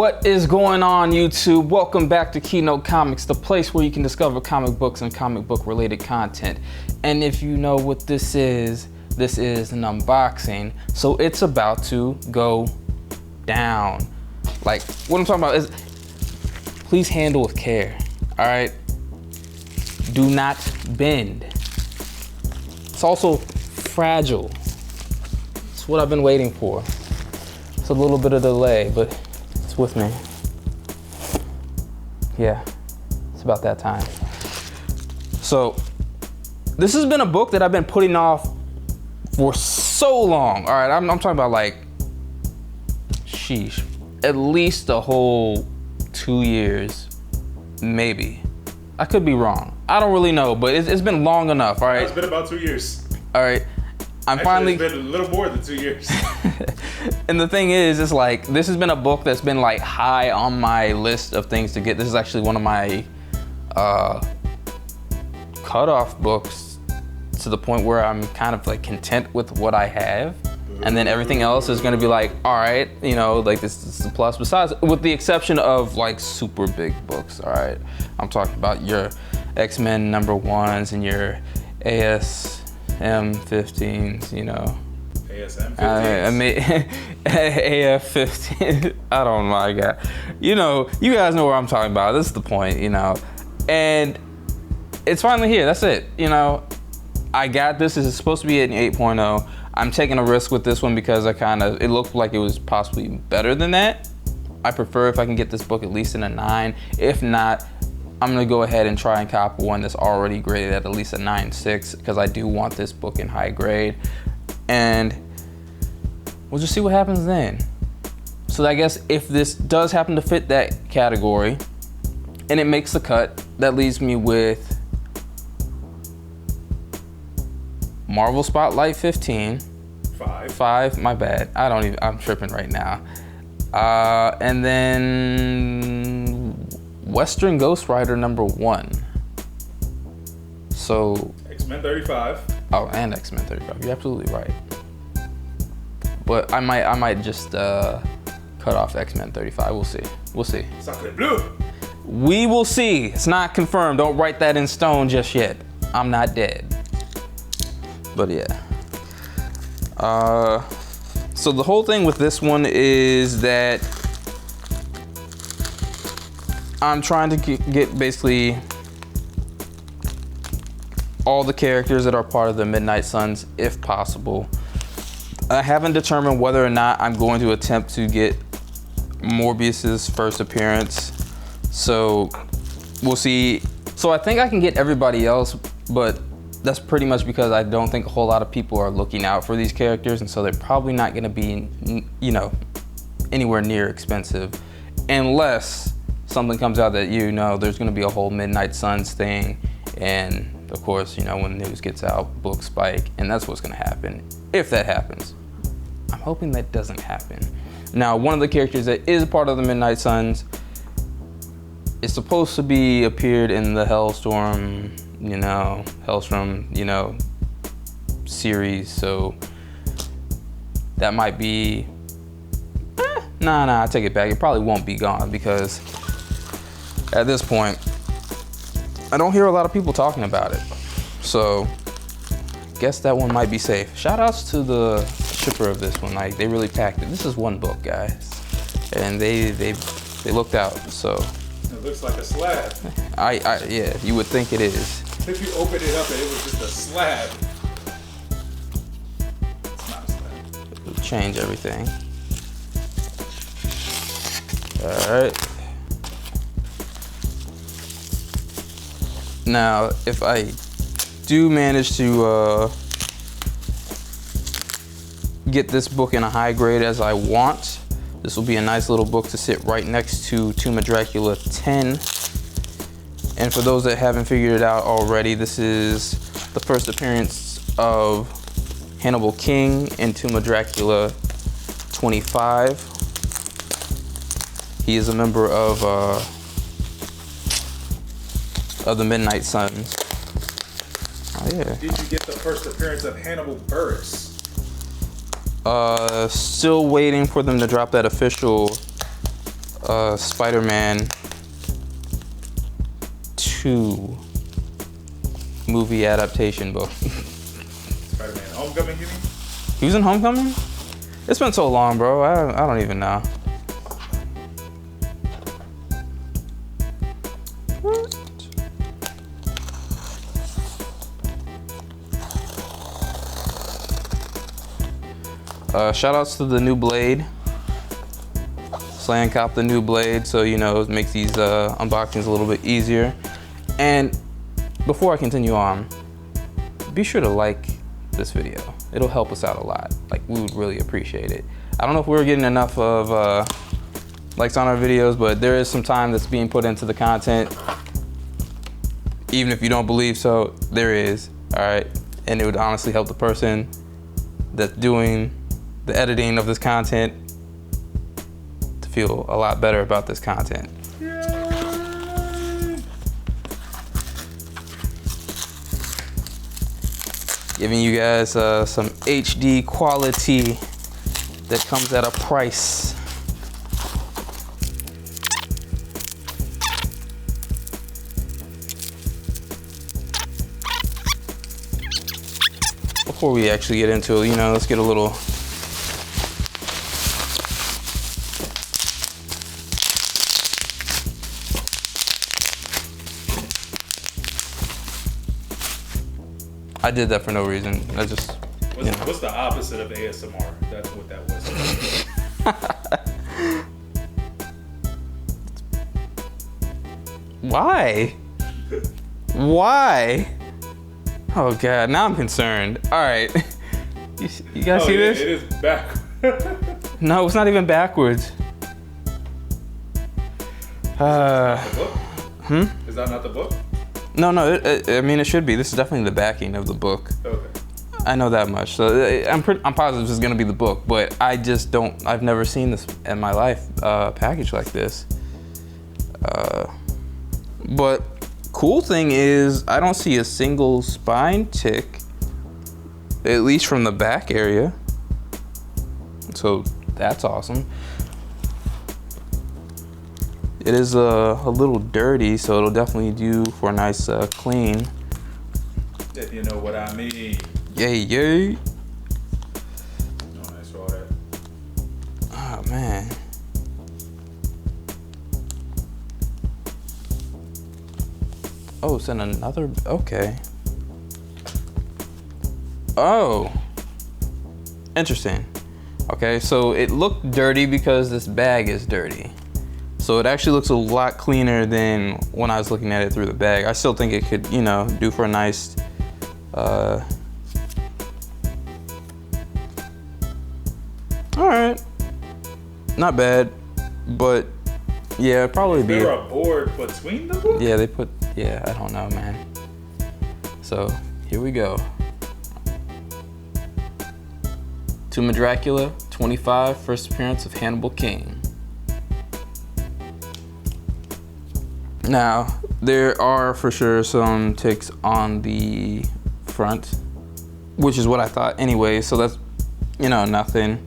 What is going on, YouTube? Welcome back to Keynote Comics, the place where you can discover comic books and comic book related content. And if you know what this is an unboxing. So it's about to go down. Like, what I'm talking about is, please handle with care, all right? Do not bend. It's also fragile. It's what I've been waiting for. It's a little bit of delay, but it's with me. Yeah, it's about that time. So, this has been a book that I've been putting off for so long. All right, I'm talking about like, sheesh, at least a whole 2 years, maybe. I could be wrong. I don't really know, but it's been long enough, all right? It's been about 2 years. All right, Actually, it's been a little more than 2 years. And the thing is, it's like, this has been a book that's been like high on my list of things to get. This is actually one of my cutoff books, to the point where I'm kind of like content with what I have. And then everything else is gonna be like, all right, you know, like this is a plus. Besides, with the exception of like super big books, all right? I'm talking about your X-Men #1s and your ASM-15s, you know. ASM-15s? AF-15, I don't know, my God. You know, you guys know what I'm talking about. This is the point, you know. And it's finally here, that's it, you know. I got this, is supposed to be an 8.0. I'm taking a risk with this one because it looked like it was possibly better than that. I prefer if I can get this book at least in a 9. If not, I'm gonna go ahead and try and cop one that's already graded at least a 9.6, because I do want this book in high grade. And we'll just see what happens then. So I guess if this does happen to fit that category and it makes the cut, that leaves me with Marvel Spotlight 15. 5, my bad. I'm tripping right now. And then Western Ghost Rider #1. So X-Men 35. Oh, and X-Men 35. You're absolutely right. But I might just cut off X-Men 35. We'll see. We'll see. Sacre bleu. We will see. It's not confirmed. Don't write that in stone just yet. I'm not dead. But yeah. So the whole thing with this one is that I'm trying to get basically all the characters that are part of the Midnight Suns, if possible. I haven't determined whether or not I'm going to attempt to get Morbius's first appearance. So we'll see. So I think I can get everybody else, but that's pretty much because I don't think a whole lot of people are looking out for these characters, and so they're probably not gonna be, you know, anywhere near expensive, unless something comes out that, you know, there's gonna be a whole Midnight Suns thing, and of course, you know, when news gets out, books spike, and that's what's gonna happen, if that happens. I'm hoping that doesn't happen. Now, one of the characters that is part of the Midnight Suns is supposed to be appeared in the Hellstrom, series, so that might be, nah, I take it back. It probably won't be gone, because at this point, I don't hear a lot of people talking about it. So, guess that one might be safe. Shout outs to the shipper of this one. Like, they really packed it. This is one book, guys, and they looked out. So it looks like a slab. Yeah, you would think it is. If you open it up and it was just a slab. It's not a slab. It'll change everything. All right. Now, if I do manage to get this book in a high grade as I want, this will be a nice little book to sit right next to Tomb of Dracula 10. And for those that haven't figured it out already, this is the first appearance of Hannibal King in Tomb of Dracula 25. He is a member of the Midnight Suns. Oh yeah. Did you get the first appearance of Hannibal Buress? Still waiting for them to drop that official Spider-Man 2 movie adaptation book. Spider-Man Homecoming, you mean? He was in Homecoming? It's been so long, bro. I don't even know. Shout outs to the new blade. Slan copped the new blade, so you know it makes these unboxings a little bit easier. And before I continue on, be sure to like this video. It'll help us out a lot. Like, we would really appreciate it. I don't know if we're getting enough of likes on our videos, but there is some time that's being put into the content. Even if you don't believe so, there is, all right? And it would honestly help the person that's doing the editing of this content to feel a lot better about this content. Giving you guys some HD quality that comes at a price. Before we actually get into it, you know, let's get a little I did that for no reason. I just, What's the opposite of ASMR? That's what that was. Why? Why? Oh God, now I'm concerned. All right, you guys see this? It is back. No, it's not even backwards. The book? Is that not the book? No, I mean, it should be. This is definitely the backing of the book. Okay. I know that much. So I'm positive this is gonna be the book, but I just don't, I've never seen this in my life, packaged like this. But cool thing is I don't see a single spine tick, at least from the back area. So that's awesome. It is a little dirty, so it'll definitely do for a nice clean. If you know what I mean. Yay, yay. Oh, I saw that. Oh, man. Oh, it's in another, okay. Oh. Interesting. Okay, so it looked dirty because this bag is dirty. So it actually looks a lot cleaner than when I was looking at it through the bag. I still think it could, you know, do for a nice, all right, not bad, but yeah, it'd probably be. Is there a board between the books? Yeah, they put, yeah, I don't know, man. So here we go. Tomb of Dracula, 25, first appearance of Hannibal King. Now, there are for sure some ticks on the front, which is what I thought anyway, so that's, you know, nothing.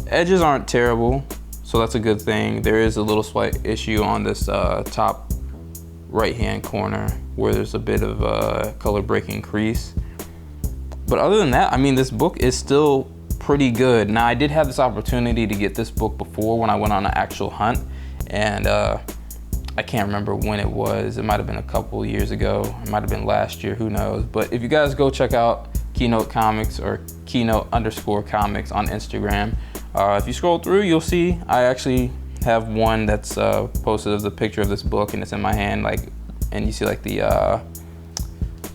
Edges aren't terrible, so that's a good thing. There is a little slight issue on this top right-hand corner where there's a bit of a color breaking crease. But other than that, I mean, this book is still pretty good. Now, I did have this opportunity to get this book before when I went on an actual hunt, and I can't remember when it was. It might have been a couple years ago. It might have been last year, who knows. But if you guys go check out Keynote Comics or Keynote_comics on Instagram, if you scroll through, you'll see I actually have one that's posted as a picture of this book, and it's in my hand, like, and you see like the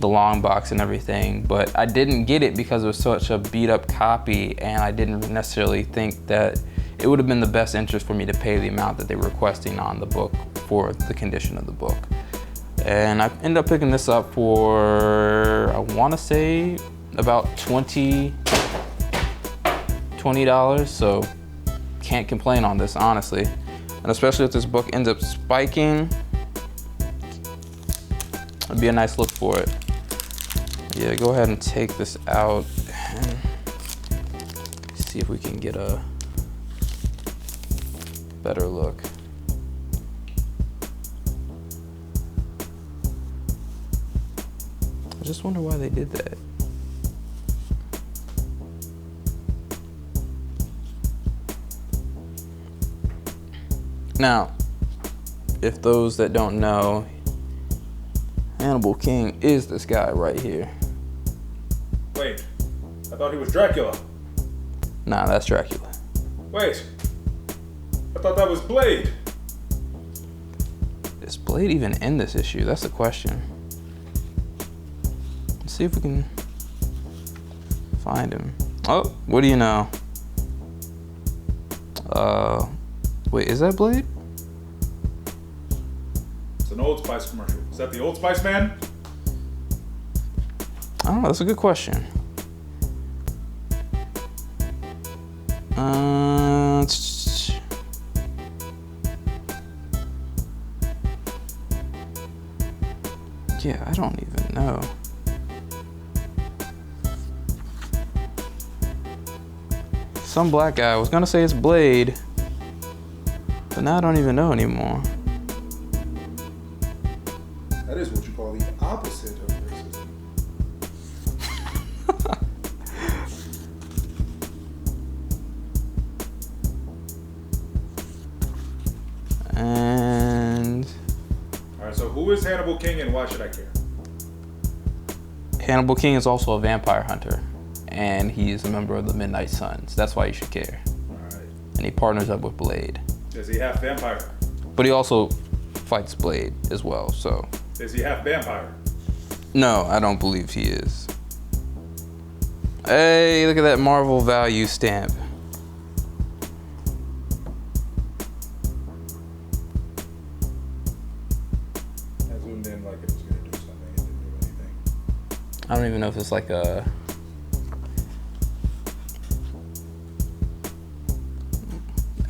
long box and everything. But I didn't get it because it was such a beat up copy, and I didn't necessarily think that it would have been the best interest for me to pay the amount that they were requesting on the book for the condition of the book. And I ended up picking this up for, I want to say about $20, so can't complain on this, honestly. And especially if this book ends up spiking, it'd be a nice look for it. Yeah, go ahead and take this out and see if we can get a better look. I just wonder why they did that. Now, if those that don't know, Hannibal King is this guy right here. Wait, I thought he was Dracula. Nah, that's Dracula. Wait, I thought that was Blade. Is Blade even in this issue? That's the question. Let's see if we can find him. Oh, what do you know? Wait, is that Blade? It's an Old Spice commercial. Is that the Old Spice man? I don't know, that's a good question. Yeah, I don't even know. Some black guy. I was gonna say it's Blade, but now I don't even know anymore. That is what you call the opposite of racism. And Alright, so who is Hannibal King and why should I care? Hannibal King is also a vampire hunter, and he is a member of the Midnight Suns. That's why you should care. Alright. And he partners up with Blade. Is he half vampire? But he also fights Blade as well, so. Is he half vampire? No, I don't believe he is. Hey, look at that Marvel value stamp. I zoomed in like it was gonna do something. It didn't do anything. I don't even know if it's like a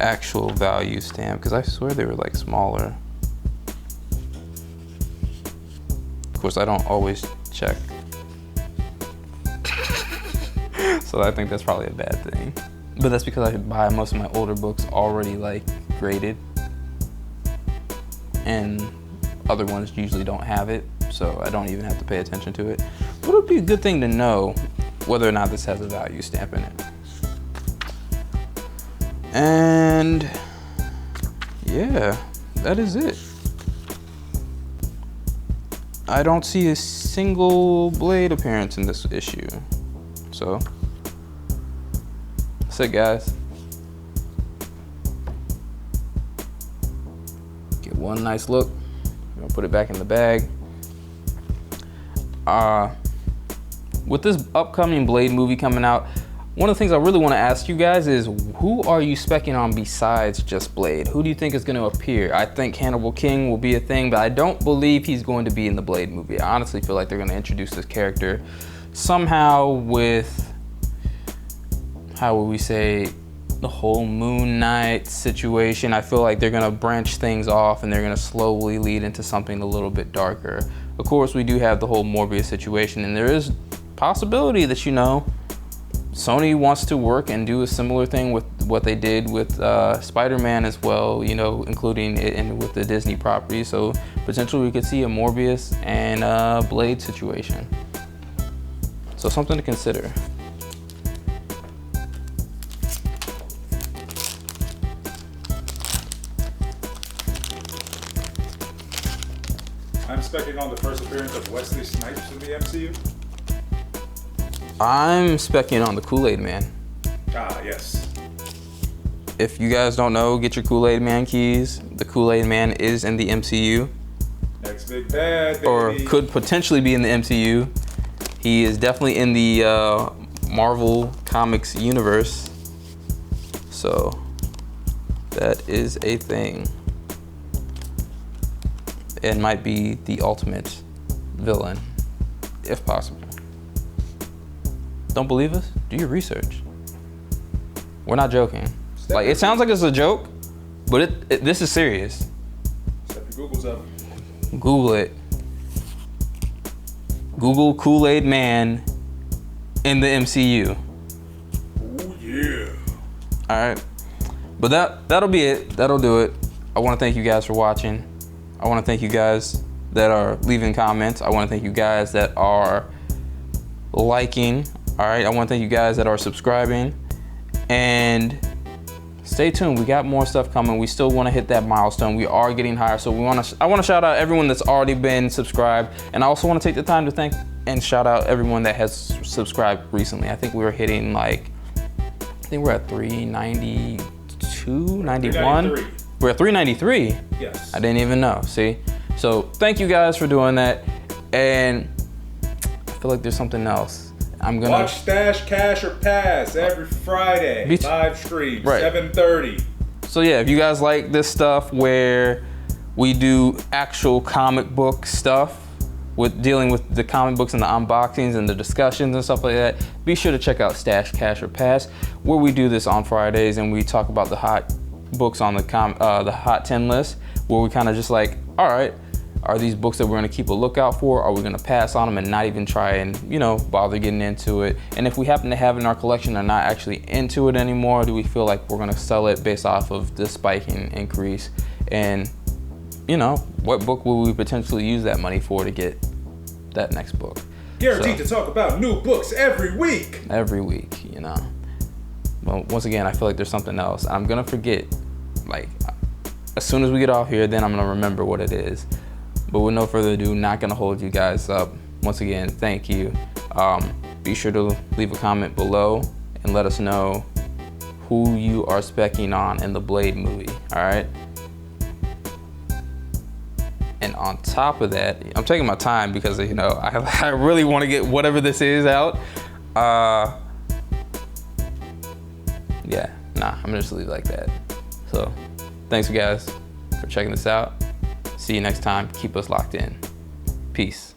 actual value stamp, because I swear they were like smaller. Of course, I don't always check. So I think that's probably a bad thing. But that's because I buy most of my older books already like graded. And other ones usually don't have it, so I don't even have to pay attention to it. But it would be a good thing to know whether or not this has a value stamp in it. And yeah, that is it. I don't see a single Blade appearance in this issue. So, that's it, guys. Get one nice look. I'm gonna put it back in the bag. With this upcoming Blade movie coming out, one of the things I really want to ask you guys is, who are you specking on besides just Blade? Who do you think is going to appear? I think Hannibal King will be a thing, but I don't believe he's going to be in the Blade movie. I honestly feel like they're going to introduce this character somehow with, how would we say, the whole Moon Knight situation. I feel like they're going to branch things off and they're going to slowly lead into something a little bit darker. Of course, we do have the whole Morbius situation, and there is possibility that, you know, Sony wants to work and do a similar thing with what they did with Spider-Man as well, you know, including it in with the Disney property. So potentially we could see a Morbius and Blade situation. So something to consider. I'm specking on the first appearance of Wesley Snipes in the MCU. I'm specking on the Kool-Aid Man. Ah, yes. If you guys don't know, get your Kool-Aid Man keys. The Kool-Aid Man is in the MCU. Next big bad, baby. Or could potentially be in the MCU. He is definitely in the Marvel Comics universe. So that is a thing. It might be the ultimate villain, if possible. Don't believe us? Do your research. We're not joking. Like, it sounds like it's a joke, but this is serious. Step your Googles up. Google it. Google Kool-Aid Man in the MCU. Oh yeah. All right. But that'll be it. That'll do it. I want to thank you guys for watching. I want to thank you guys that are leaving comments. I want to thank you guys that are liking. All right. I want to thank you guys that are subscribing. And stay tuned. We got more stuff coming. We still want to hit that milestone. We are getting higher. So I want to shout out everyone that's already been subscribed. And I also want to take the time to thank and shout out everyone that has subscribed recently. I think we were hitting like, I think we're at 392, 91. 393. We're at 393. Yes. I didn't even know. See? So thank you guys for doing that. And I feel like there's something else. I'm gonna watch Stash, Cash, or Pass every Friday. Live stream, right. 7:30. So yeah, if you guys like this stuff where we do actual comic book stuff, with dealing with the comic books and the unboxings and the discussions and stuff like that, be sure to check out Stash, Cash, or Pass, where we do this on Fridays and we talk about the hot books on the hot 10 list, where we kind of just like, all right, are these books that we're gonna keep a lookout for? Are we gonna pass on them and not even try and, you know, bother getting into it? And if we happen to have it in our collection and not actually into it anymore, do we feel like we're gonna sell it based off of the spiking increase? And you know, what book will we potentially use that money for to get that next book? Guaranteed to talk about new books every week. Every week, you know. Well, once again, I feel like there's something else. I'm gonna forget. Like, as soon as we get off here, then I'm gonna remember what it is. But with no further ado, not gonna hold you guys up. Once again, thank you. Be sure to leave a comment below and let us know who you are specking on in the Blade movie, all right? And on top of that, I'm taking my time because, you know, I really want to get whatever this is out. Yeah, nah, I'm gonna just leave it like that. So, thanks you guys for checking this out. See you next time. Keep us locked in. Peace.